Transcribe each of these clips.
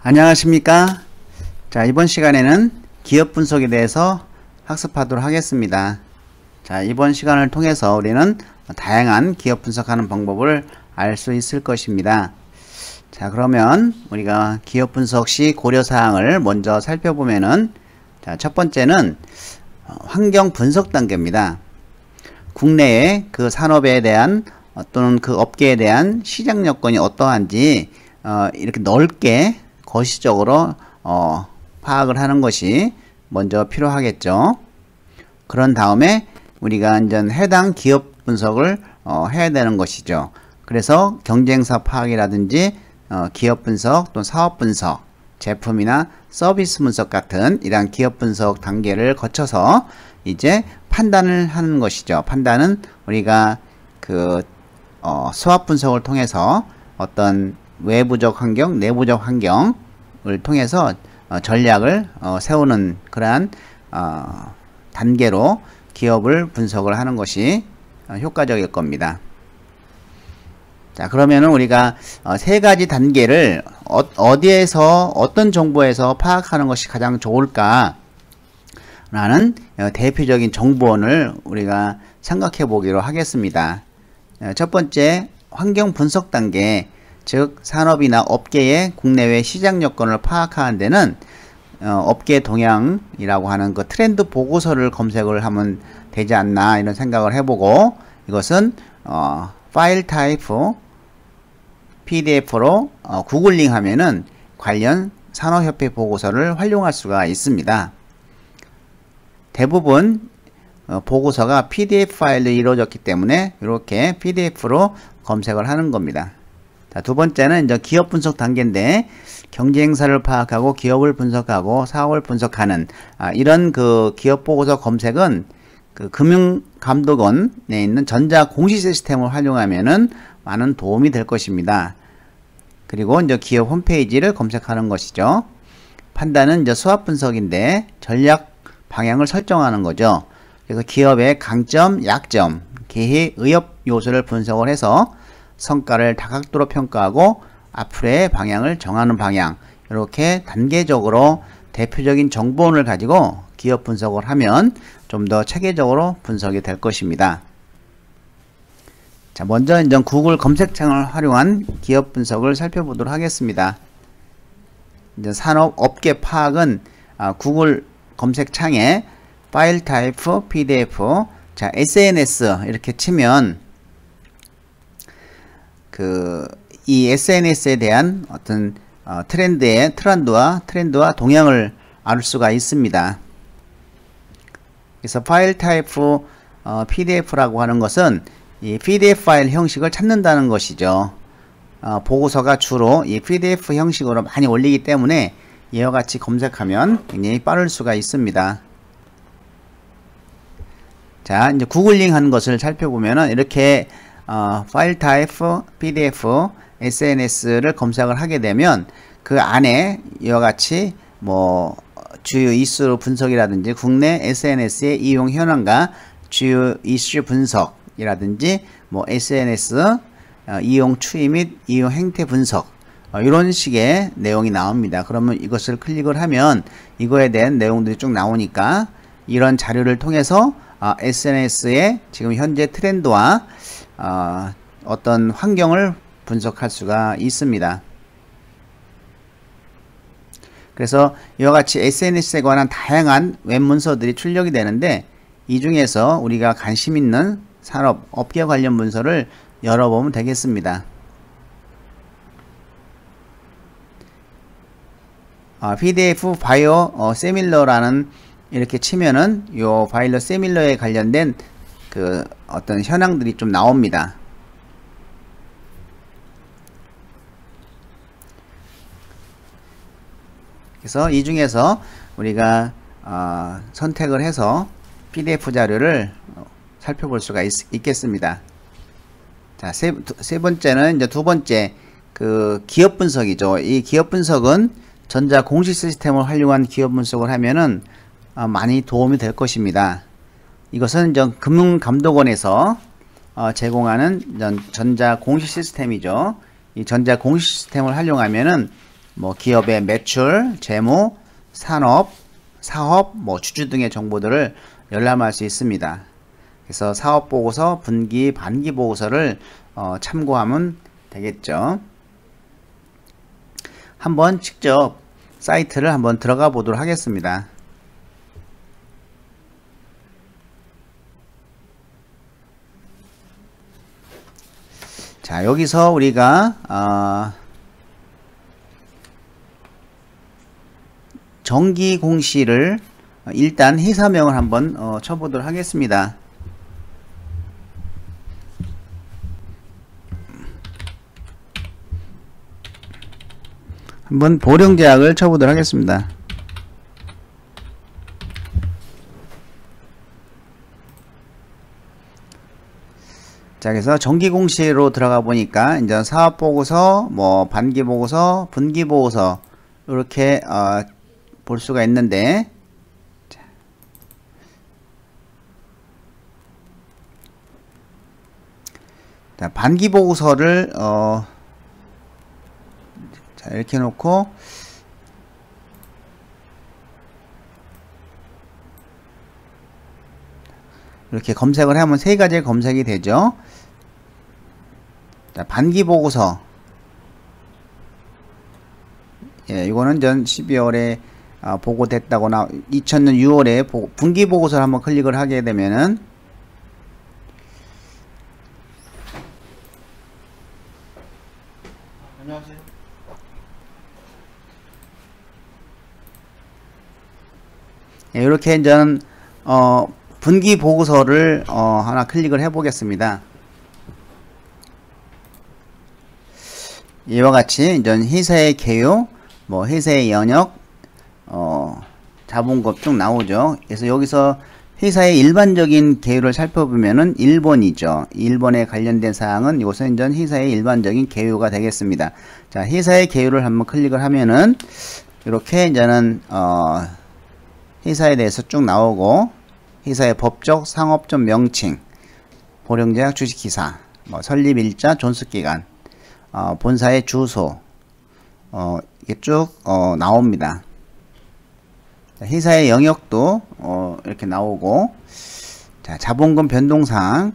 안녕하십니까. 자, 이번 시간에는 기업 분석에 대해서 학습하도록 하겠습니다. 자, 이번 시간을 통해서 우리는 다양한 기업 분석하는 방법을 알 수 있을 것입니다. 자, 그러면 우리가 기업 분석 시 고려사항을 먼저 살펴보면은, 자, 첫 번째는 환경 분석 단계입니다. 국내의 그 산업에 대한 또는 그 업계에 대한 시장 여건이 어떠한지 이렇게 넓게 거시적으로 파악을 하는 것이 먼저 필요하겠죠. 그런 다음에 우리가 이제 해당 기업 분석을 해야 되는 것이죠. 그래서 경쟁사 파악이라든지 기업 분석 또는 사업 분석, 제품이나 서비스 분석 같은 이러한 기업 분석 단계를 거쳐서 이제 판단을 하는 것이죠. 판단은 우리가 그 수합 분석을 통해서 어떤 외부적 환경, 내부적 환경을 통해서 전략을 세우는 그러한 단계로 기업을 분석을 하는 것이 효과적일 겁니다. 자, 그러면은 우리가 세 가지 단계를 어디에서 어떤 정보에서 파악하는 것이 가장 좋을까 라는 대표적인 정보원을 우리가 생각해 보기로 하겠습니다. 첫 번째, 환경 분석 단계, 즉 산업이나 업계의 국내외 시장 여건을 파악하는 데는 업계 동향이라고 하는 그 트렌드 보고서를 검색을 하면 되지 않나 이런 생각을 해보고, 이것은 파일 타입 PDF로 구글링 하면은 관련 산업협회 보고서를 활용할 수가 있습니다. 대부분 보고서가 PDF 파일로 이루어졌기 때문에 이렇게 PDF로 검색을 하는 겁니다. 자, 두 번째는 이제 기업 분석 단계인데, 경쟁사를 파악하고 기업을 분석하고 사업을 분석하는 이런 그 기업 보고서 검색은 그 금융감독원에 있는 전자 공시 시스템을 활용하면은 많은 도움이 될 것입니다. 그리고 이제 기업 홈페이지를 검색하는 것이죠. 판단은 이제 수합 분석인데 전략 방향을 설정하는 거죠. 그래서 기업의 강점, 약점, 개해, 의협 요소를 분석을 해서 성과를 다각도로 평가하고 앞으로의 방향을 정하는 방향, 이렇게 단계적으로 대표적인 정보원을 가지고 기업 분석을 하면 좀 더 체계적으로 분석이 될 것입니다. 자, 먼저 이제 구글 검색창을 활용한 기업 분석을 살펴보도록 하겠습니다. 이제 산업 업계 파악은 구글 검색창에 파일 타입 PDF, 자, SNS 이렇게 치면 이 SNS에 대한 어떤 트렌드와 동향을 알 수가 있습니다. 그래서 파일 타입 PDF라고 하는 것은 이 PDF 파일 형식을 찾는다는 것이죠. 보고서가 주로 이 PDF 형식으로 많이 올리기 때문에 이와 같이 검색하면 굉장히 빠를 수가 있습니다. 자, 이제 구글링 하는 것을 살펴보면은 이렇게 파일 타입 PDF SNS를 검색을 하게 되면 그 안에 이와 같이 뭐 주요 이슈 분석이라든지 국내 SNS의 이용 현황과 주요 이슈 분석이라든지 뭐 SNS 이용 추이 및 이용 행태 분석, 이런 식의 내용이 나옵니다. 그러면 이것을 클릭을 하면 이거에 대한 내용들이 쭉 나오니까 이런 자료를 통해서 SNS의 지금 현재 트렌드와 어떤 환경을 분석할 수가 있습니다. 그래서 이와 같이 SNS에 관한 다양한 웹 문서들이 출력이 되는데, 이 중에서 우리가 관심 있는 산업, 업계 관련 문서를 열어보면 되겠습니다. PDF 바이오 세밀러라는 이렇게 치면은 요 바이오 세밀러에 관련된 그 어떤 현황들이 좀 나옵니다. 그래서 이 중에서 우리가 선택을 해서 PDF 자료를 살펴볼 수가 있겠습니다. 자, 세 번째는 이제 두 번째 그 기업 분석이죠. 이 기업 분석은 전자 공시 시스템을 활용한 기업 분석을 하면은 많이 도움이 될 것입니다. 이것은 금융감독원에서 제공하는 전자 공시 시스템이죠. 이 전자 공시 시스템을 활용하면은 뭐 기업의 매출, 재무, 산업, 사업, 뭐 주주 등의 정보들을 열람할 수 있습니다. 그래서 사업 보고서, 분기, 반기 보고서를 참고하면 되겠죠. 한번 직접 사이트를 한번 들어가 보도록 하겠습니다. 자, 여기서 우리가 정기 공시를 일단 회사명을 한번 쳐보도록 하겠습니다. 한번 보령제약을 쳐보도록 하겠습니다. 자, 그래서 정기공시로 들어가 보니까 이제 사업보고서, 뭐 반기보고서, 분기보고서 이렇게 볼 수가 있는데, 자, 반기보고서를 자, 이렇게 놓고 이렇게 검색을 하면 세 가지 검색이 되죠. 자, 반기보고서, 예, 이거는 전 12월에 보고됐다고 2000년 6월에 분기보고서를 한번 클릭을 하게 되면은 안녕하세요. 예, 이렇게 이제는 분기 보고서를 하나 클릭을 해 보겠습니다. 이와 같이 이제 회사의 개요, 뭐 회사의 영역, 자본급 쭉 나오죠. 그래서 여기서 회사의 일반적인 개요를 살펴보면은 1번이죠. 1번에 관련된 사항은 이것은 이제 회사의 일반적인 개요가 되겠습니다. 자, 회사의 개요를 한번 클릭을 하면은 이렇게 이제는 회사에 대해서 쭉 나오고, 회사의 법적, 상업적 명칭, 보령제약 주식기사, 뭐 설립일자, 존속기간, 본사의 주소, 이게 쭉 나옵니다. 회사의 영역도 이렇게 나오고, 자, 자본금 변동사항,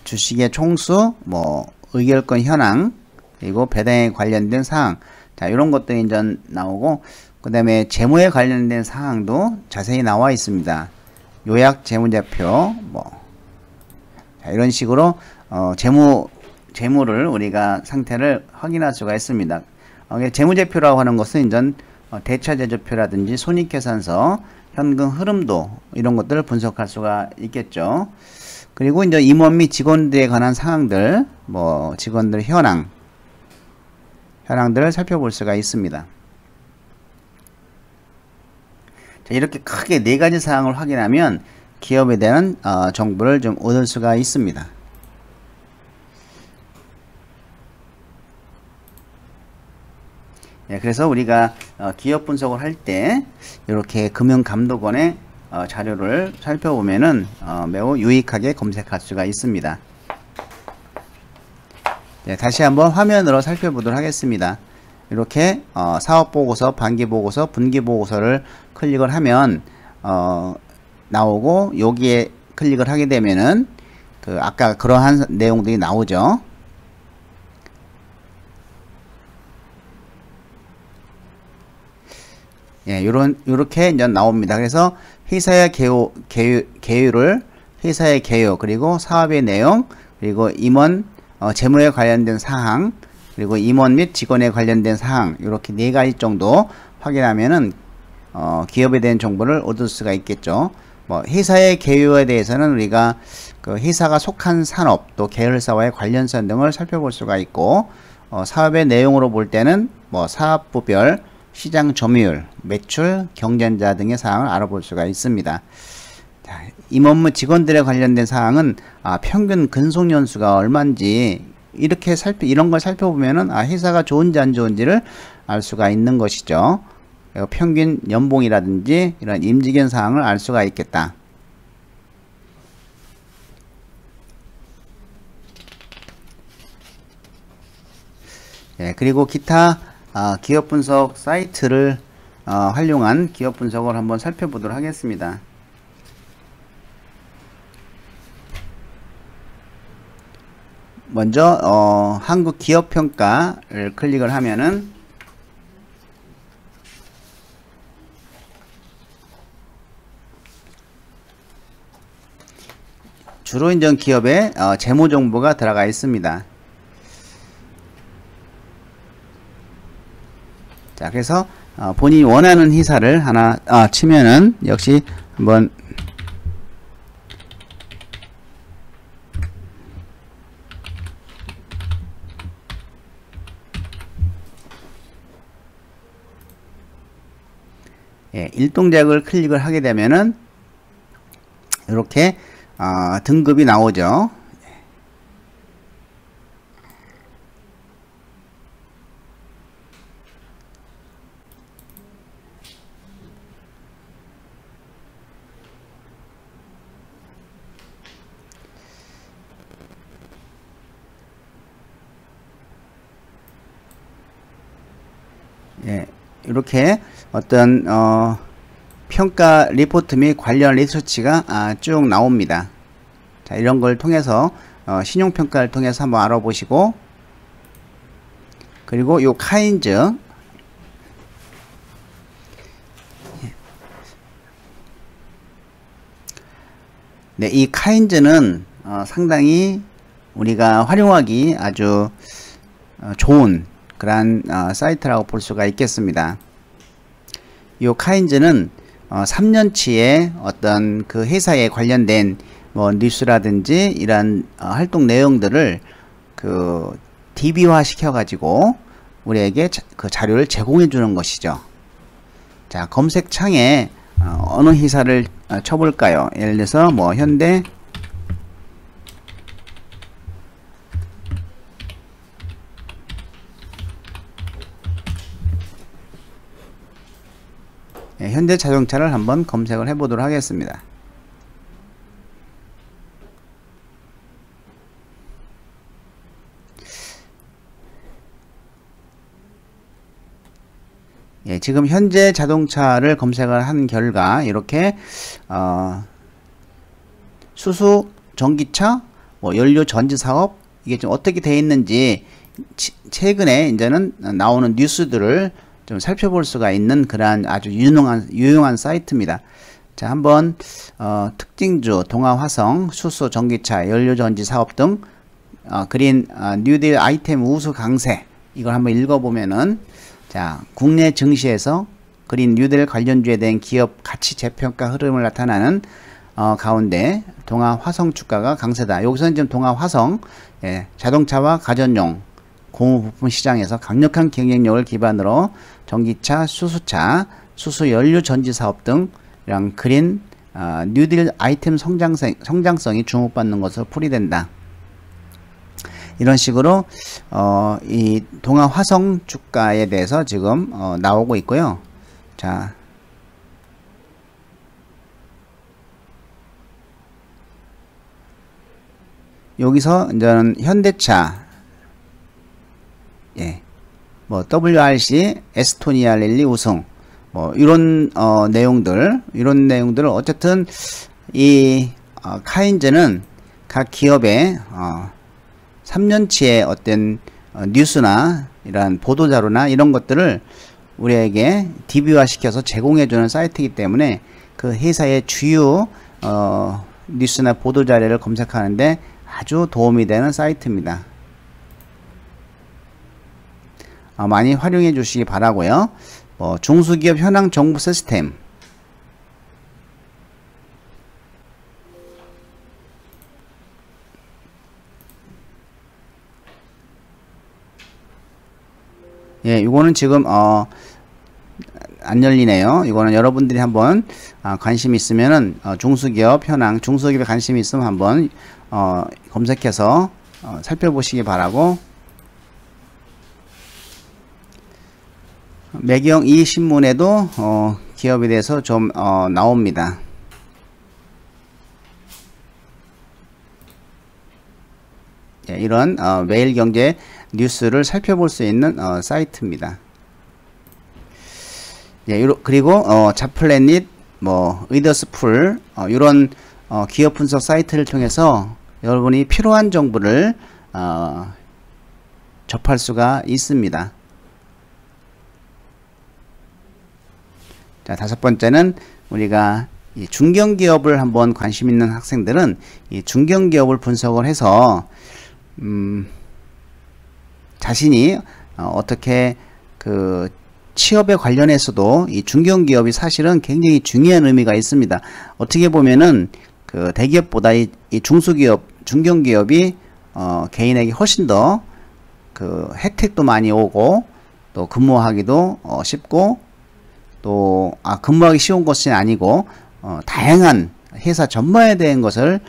주식의 총수, 뭐 의결권 현황, 그리고 배당에 관련된 사항, 자, 이런 것들이 이제 나오고, 그 다음에 재무에 관련된 사항도 자세히 나와 있습니다. 요약 재무제표, 뭐 자, 이런 식으로 재무를 우리가 상태를 확인할 수가 있습니다. 재무제표라고 하는 것은 이제 대차제조표라든지 손익계산서, 현금 흐름도 이런 것들을 분석할 수가 있겠죠. 그리고 이제 임원 및 직원들에 관한 사항들, 뭐 직원들 현황들을 살펴볼 수가 있습니다. 자, 이렇게 크게 네 가지 사항을 확인하면 기업에 대한 정보를 좀 얻을 수가 있습니다. 예, 그래서 우리가 기업 분석을 할 때 이렇게 금융감독원의 자료를 살펴보면은 매우 유익하게 검색할 수가 있습니다. 예, 다시 한번 화면으로 살펴보도록 하겠습니다. 이렇게 사업보고서, 반기보고서, 분기보고서를 클릭을 하면 나오고, 여기에 클릭을 하게 되면은 아까 그러한 내용들이 나오죠. 예, 요렇게 이제 나옵니다. 그래서 회사의 개요를, 회사의 개요, 그리고 사업의 내용, 그리고 임원, 재무에 관련된 사항, 그리고 임원 및 직원에 관련된 사항, 이렇게 네 가지 정도 확인하면은 기업에 대한 정보를 얻을 수가 있겠죠. 뭐 회사의 개요에 대해서는 우리가 그 회사가 속한 산업, 또 계열사와의 관련성 등을 살펴볼 수가 있고, 사업의 내용으로 볼 때는 뭐 사업부별, 시장 점유율, 매출, 경쟁자 등의 사항을 알아볼 수가 있습니다. 자, 임원 및 직원들에 관련된 사항은 평균 근속 연수가 얼마인지 이런 걸 살펴보면은 회사가 좋은지 안 좋은지를 알 수가 있는 것이죠. 평균 연봉이라든지 이런 임직연 사항을 알 수가 있겠다. 예, 그리고 기타 기업 분석 사이트를 활용한 기업 분석을 한번 살펴보도록 하겠습니다. 먼저 한국 기업 평가를 클릭을 하면은 주로 인정 기업의 재무 정보가 들어가 있습니다. 자, 그래서 본인이 원하는 회사를 하나 치면은 역시 한번 일동작을 클릭을 하게 되면은 이렇게 등급이 나오죠. 이렇게 어떤 평가 리포트 및 관련 리서치가 쭉 나옵니다. 자, 이런 걸 통해서 신용평가를 통해서 한번 알아보시고, 그리고 요 카인즈, 네, 이 카인즈는 상당히 우리가 활용하기 아주 좋은 그러한 사이트라고 볼 수가 있겠습니다. 이 카인즈는 3년치의 어떤 그 회사에 관련된 뭐 뉴스라든지 이런 활동 내용들을 그 DB화 시켜 가지고 우리에게 그 자료를 제공해 주는 것이죠. 자, 검색창에 어느 회사를 쳐볼까요? 예를 들어서 뭐 현대 현대자동차를 한번 검색을 해 보도록 하겠습니다. 지금 현대자동차를 검색을 한 결과 이렇게 수소, 전기차, 뭐 연료 전지 사업, 이게 좀 어떻게 되어 있는지 최근에 이제는 나오는 뉴스들을 좀 살펴볼 수가 있는 그러한 아주 유용한 사이트입니다. 자, 한번 특징주, 동아화성, 수소, 전기차, 연료전지 사업 등 그린 뉴딜 아이템 우수 강세, 이걸 한번 읽어보면은, 자, 국내 증시에서 그린 뉴딜 관련주에 대한 기업 가치 재평가 흐름을 나타나는 가운데 동아화성 주가가 강세다. 여기서는 지금 동아화성, 자동차와 가전용 공업부품 시장에서 강력한 경쟁력을 기반으로 전기차, 수소차, 수소 연료 전지 사업 등 이런 그린 뉴딜 아이템 성장성이 주목받는 것으로 풀이된다. 이런 식으로 이 동아화성 주가에 대해서 지금 나오고 있고요. 자, 여기서 이제는 현대차, 뭐 WRC, 에스토니아 랠리 우승, 뭐 이런 내용들을 어쨌든 이 카인즈는 각 기업의 3년치의 어떤 뉴스나 이런 보도자료나 이런 것들을 우리에게 DB화 시켜서 제공해주는 사이트이기 때문에 그 회사의 주요 뉴스나 보도자료를 검색하는데 아주 도움이 되는 사이트입니다. 많이 활용해 주시기 바라고요. 중소기업 현황 정보 시스템, 이거는 지금 안 열리네요. 이거는 여러분들이 한번 관심 있으면은 중소기업 현황, 중소기업에 관심이 있으면 한번 검색해서 살펴보시기 바라고, 매경 이 신문에도 기업에 대해서 좀 나옵니다. 이런 매일경제 뉴스를 살펴볼 수 있는 사이트입니다. 예, 그리고 자플래닛, 뭐 의더스풀 이런 기업 분석 사이트를 통해서 여러분이 필요한 정보를 접할 수가 있습니다. 자, 다섯 번째는 우리가 이 중견기업을 한번 관심 있는 학생들은 이 중견기업을 분석을 해서 자신이 어떻게 그 취업에 관련해서도 이 중견기업이 사실은 굉장히 중요한 의미가 있습니다. 어떻게 보면은 그 대기업보다 이 중소기업, 중견기업이 개인에게 훨씬 더 그 혜택도 많이 오고 또 근무하기도 쉽고 또 근무하기 쉬운 것이 아니고 다양한 회사 전반에 대한 것을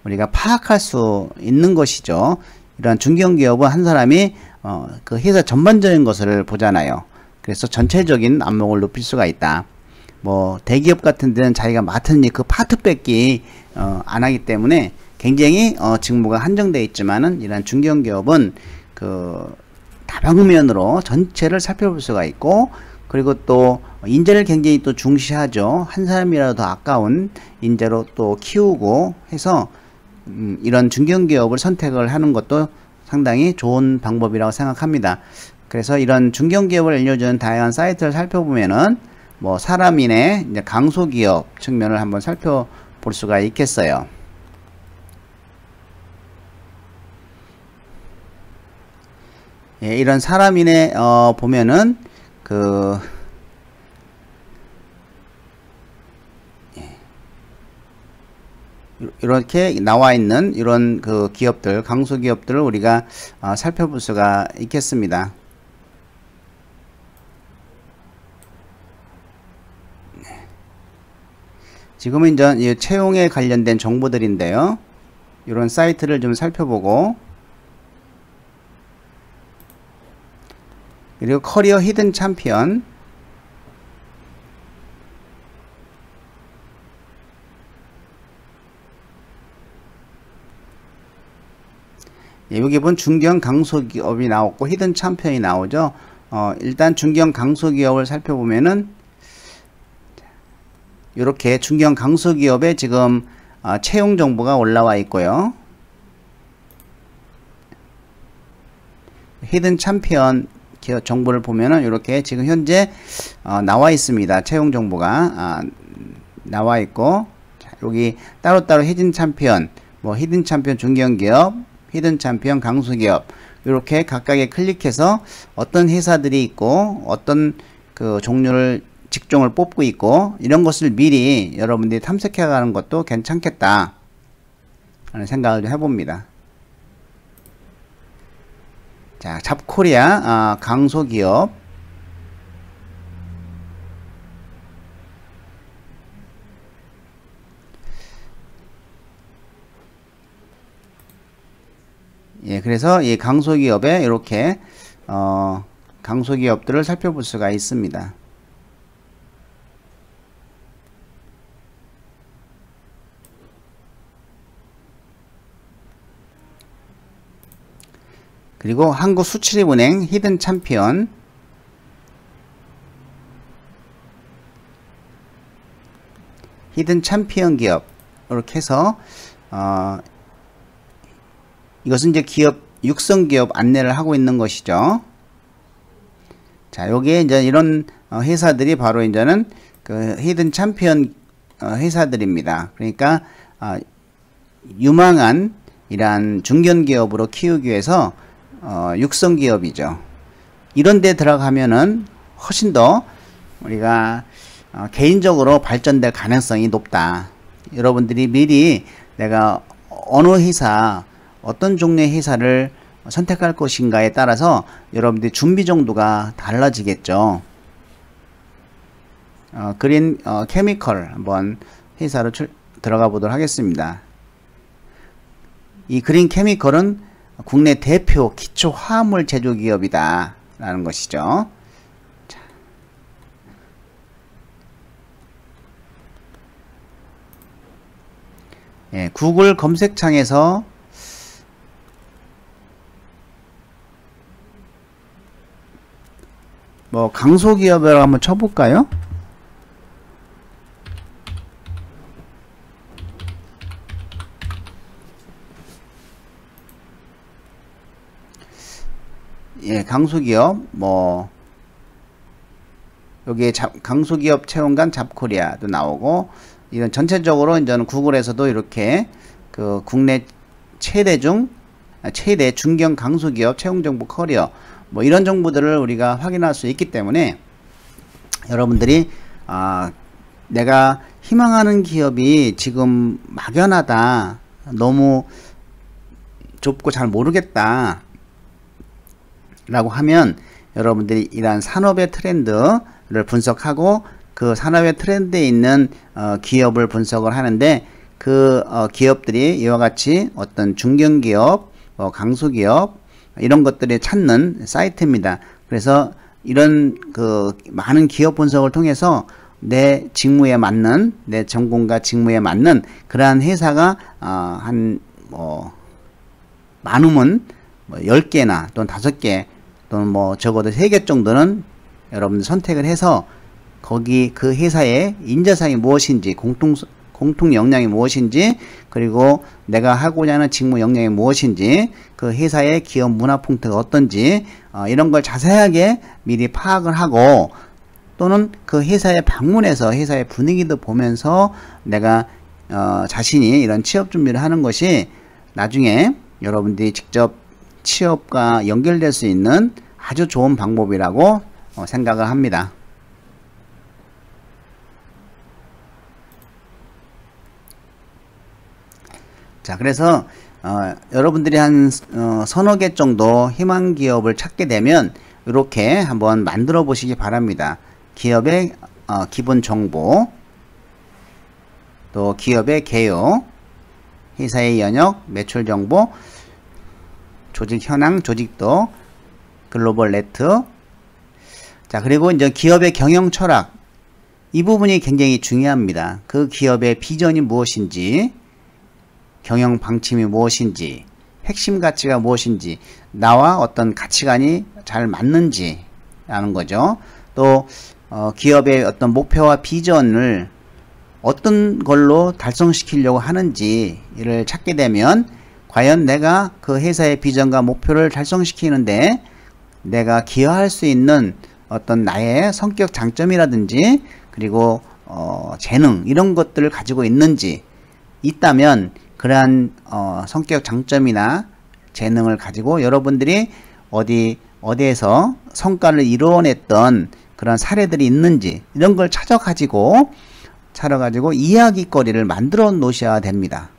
우리가 파악할 수 있는 것이죠. 이런 중견기업은 한 사람이 그 회사 전반적인 것을 보잖아요. 그래서 전체적인 안목을 높일 수가 있다. 뭐 대기업 같은 데는 자기가 맡은 그 파트 뺏기 안 하기 때문에 굉장히 직무가 한정되어 있지만은 이런 중견기업은 그 다방면으로 전체를 살펴볼 수가 있고, 그리고 또 인재를 굉장히 또 중시하죠. 한 사람이라도 더 아까운 인재로 또 키우고 해서 이런 중견기업을 선택을 하는 것도 상당히 좋은 방법이라고 생각합니다. 그래서 이런 중견기업을 알려주는 다양한 사이트를 살펴보면은 뭐 사람인의 이제 강소기업 측면을 한번 살펴볼 수가 있겠어요. 예, 이런 사람인의 보면은 그 이렇게 나와 있는 이런 그 기업들, 강소기업들을 우리가 살펴볼 수가 있겠습니다. 지금은 이제 채용에 관련된 정보들인데요. 이런 사이트를 좀 살펴보고, 그리고 커리어 히든 챔피언, 예, 여기 보면 중견 강소기업이 나왔고 히든 챔피언이 나오죠. 일단 중견 강소기업을 살펴보면은 이렇게 중견 강소기업에 지금 채용 정보가 올라와 있고요. 히든 챔피언 기업 정보를 보면은 이렇게 지금 현재 나와 있습니다. 채용 정보가 나와 있고, 자, 여기 따로따로 히든 챔피언, 뭐 히든 챔피언 중견기업, 히든 챔피언 강소기업, 이렇게 각각에 클릭해서 어떤 회사들이 있고 어떤 그 종류를 직종을 뽑고 있고 이런 것을 미리 여러분들이 탐색해 가는 것도 괜찮겠다 하는 생각을 좀 해봅니다. 자, 잡코리아 강소기업, 예, 그래서 이 강소기업에 이렇게 강소기업들을 살펴볼 수가 있습니다. 그리고 한국수출입은행 히든 챔피언, 히든 챔피언 기업, 이렇게 해서 이것은 이제 기업 육성 기업 안내를 하고 있는 것이죠. 자, 여기에 이제 이런 회사들이 바로 이제는 그 히든 챔피언 회사들입니다. 그러니까 유망한 이러한 중견 기업으로 키우기 위해서 육성 기업이죠. 이런 데 들어가면은 훨씬 더 우리가 개인적으로 발전될 가능성이 높다. 여러분들이 미리 내가 어느 회사, 어떤 종류의 회사를 선택할 것인가에 따라서 여러분들이 준비 정도가 달라지겠죠. 그린 케미컬 한번 회사로 들어가 보도록 하겠습니다. 이 그린 케미컬은 국내 대표 기초 화합물 제조 기업이다 라는 것이죠. 자. 예, 구글 검색창에서 뭐 강소기업이라고 한번 쳐볼까요? 예, 강수기업 뭐 여기에 강수기업 채용관 잡코리아도 나오고, 이런 전체적으로 이제는 구글에서도 이렇게 그 국내 최대 중견 강수기업 채용정보 커리어 뭐 이런 정보들을 우리가 확인할 수 있기 때문에, 여러분들이 내가 희망하는 기업이 지금 막연하다, 너무 좁고 잘 모르겠다 라고 하면, 여러분들이 이러한 산업의 트렌드를 분석하고 그 산업의 트렌드에 있는 기업을 분석을 하는데, 그 기업들이 이와 같이 어떤 중견기업, 강소기업 이런 것들이 찾는 사이트입니다. 그래서 이런 그 많은 기업 분석을 통해서 내 직무에 맞는, 내 전공과 직무에 맞는 그러한 회사가 한 많으면 10개나 또는 5개 또는 뭐 적어도 3개 정도는 여러분들 선택을 해서, 거기 그 회사의 인재상이 무엇인지, 공통 역량이 무엇인지, 그리고 내가 하고자 하는 직무 역량이 무엇인지, 그 회사의 기업 문화 풍토가 어떤지, 이런 걸 자세하게 미리 파악을 하고, 또는 그 회사에 방문해서 회사의 분위기도 보면서 내가 자신이 이런 취업 준비를 하는 것이 나중에 여러분들이 직접 취업과 연결될 수 있는 아주 좋은 방법이라고 생각을 합니다. 자, 그래서 여러분들이 한 서너 개 정도 희망 기업을 찾게 되면 이렇게 한번 만들어 보시기 바랍니다. 기업의 기본 정보, 또 기업의 개요, 회사의 연역, 매출 정보, 조직 현황, 조직도, 글로벌 네트. 자, 그리고 이제 기업의 경영 철학, 이 부분이 굉장히 중요합니다. 그 기업의 비전이 무엇인지, 경영 방침이 무엇인지, 핵심 가치가 무엇인지, 나와 어떤 가치관이 잘 맞는지 라는 거죠. 또 기업의 어떤 목표와 비전을 어떤 걸로 달성시키려고 하는지를 찾게 되면, 과연 내가 그 회사의 비전과 목표를 달성시키는데 내가 기여할 수 있는 어떤 나의 성격 장점이라든지, 그리고 재능, 이런 것들을 가지고 있는지, 있다면 그러한 성격 장점이나 재능을 가지고 여러분들이 어디에서 성과를 이루어냈던 그런 사례들이 있는지, 이런 걸 찾아가지고 이야기거리를 만들어 놓으셔야 됩니다.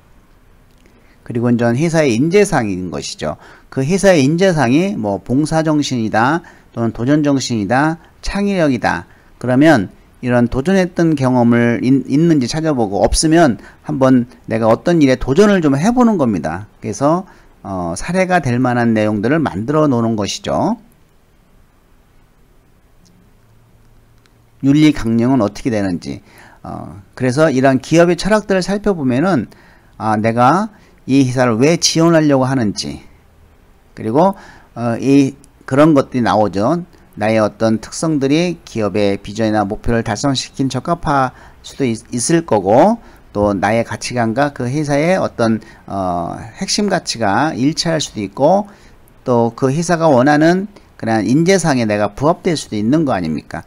그리고 이제 회사의 인재상인 것이죠. 그 회사의 인재상이 뭐 봉사정신이다, 또는 도전정신이다, 창의력이다. 그러면 이런 도전했던 경험을 있는지 찾아보고, 없으면 한번 내가 어떤 일에 도전을 좀 해보는 겁니다. 그래서 사례가 될 만한 내용들을 만들어 놓는 것이죠. 윤리 강령은 어떻게 되는지, 그래서 이런 기업의 철학들을 살펴보면은 내가 이 회사를 왜 지원하려고 하는지, 그리고 그런 것들이 나오죠. 나의 어떤 특성들이 기업의 비전이나 목표를 달성시킨 적합할 수도 있을 거고, 또 나의 가치관과 그 회사의 어떤 핵심 가치가 일치할 수도 있고, 또 그 회사가 원하는 그런 인재상에 내가 부합될 수도 있는 거 아닙니까?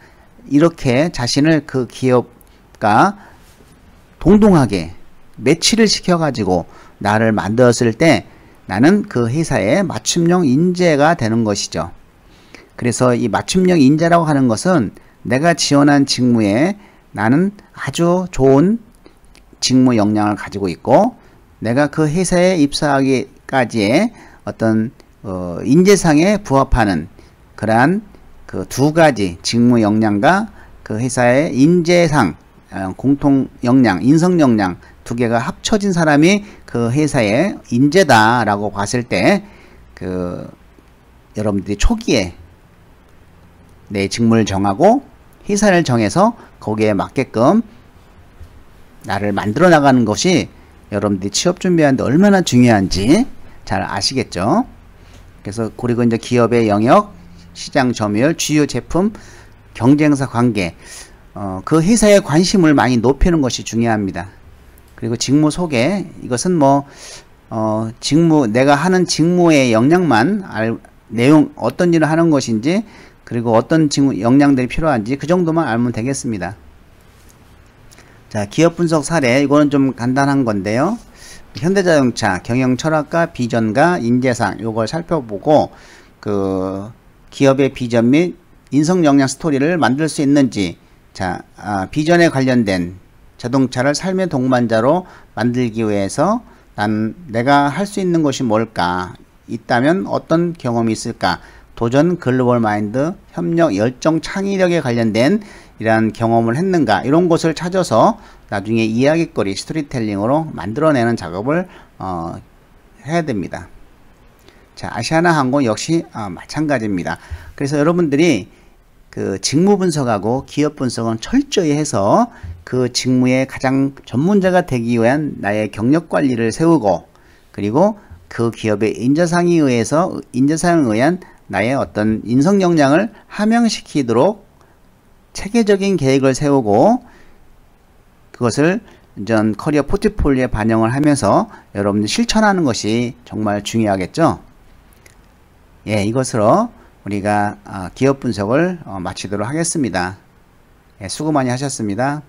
이렇게 자신을 그 기업과 동등하게 매치를 시켜가지고 나를 만들었을 때 나는 그 회사의 맞춤형 인재가 되는 것이죠. 그래서 이 맞춤형 인재라고 하는 것은 내가 지원한 직무에 나는 아주 좋은 직무 역량을 가지고 있고, 내가 그 회사에 입사하기까지의 어떤 인재상에 부합하는 그러한 그 두 가지 직무 역량과 그 회사의 인재상, 공통 역량, 인성 역량 두 개가 합쳐진 사람이 그 회사의 인재다라고 봤을 때, 여러분들이 초기에 내 직무를 정하고 회사를 정해서 거기에 맞게끔 나를 만들어 나가는 것이 여러분들이 취업 준비하는데 얼마나 중요한지 잘 아시겠죠? 그래서 그리고 이제 기업의 영역, 시장 점유율, 주요 제품, 경쟁사 관계, 그 회사의 관심을 많이 높이는 것이 중요합니다. 그리고 직무 소개, 이것은 뭐 직무, 내가 하는 직무의 역량만 내용, 어떤 일을 하는 것인지, 그리고 어떤 역량들이 필요한지 그 정도만 알면 되겠습니다. 자, 기업 분석 사례, 이거는 좀 간단한 건데요. 현대자동차 경영철학과 비전과 인재상 요걸 살펴보고 그 기업의 비전 및 인성역량 스토리를 만들 수 있는지, 자, 비전에 관련된 자동차를 삶의 동반자로 만들기 위해서 내가 할 수 있는 것이 뭘까? 있다면 어떤 경험이 있을까? 도전, 글로벌 마인드, 협력, 열정, 창의력에 관련된 이러한 경험을 했는가? 이런 것을 찾아서 나중에 이야기거리, 스토리텔링으로 만들어내는 작업을 해야 됩니다. 자, 아시아나항공 역시 마찬가지입니다. 그래서 여러분들이 그 직무 분석하고 기업 분석은 철저히 해서 그 직무의 가장 전문자가 되기 위한 나의 경력 관리를 세우고, 그리고 그 기업의 인재상에 의한 나의 어떤 인성 역량을 함양시키도록 체계적인 계획을 세우고 그것을 전 커리어 포트폴리오에 반영을 하면서 여러분들 실천하는 것이 정말 중요하겠죠. 예, 이것으로 우리가 기업 분석을 마치도록 하겠습니다. 예, 수고 많이 하셨습니다.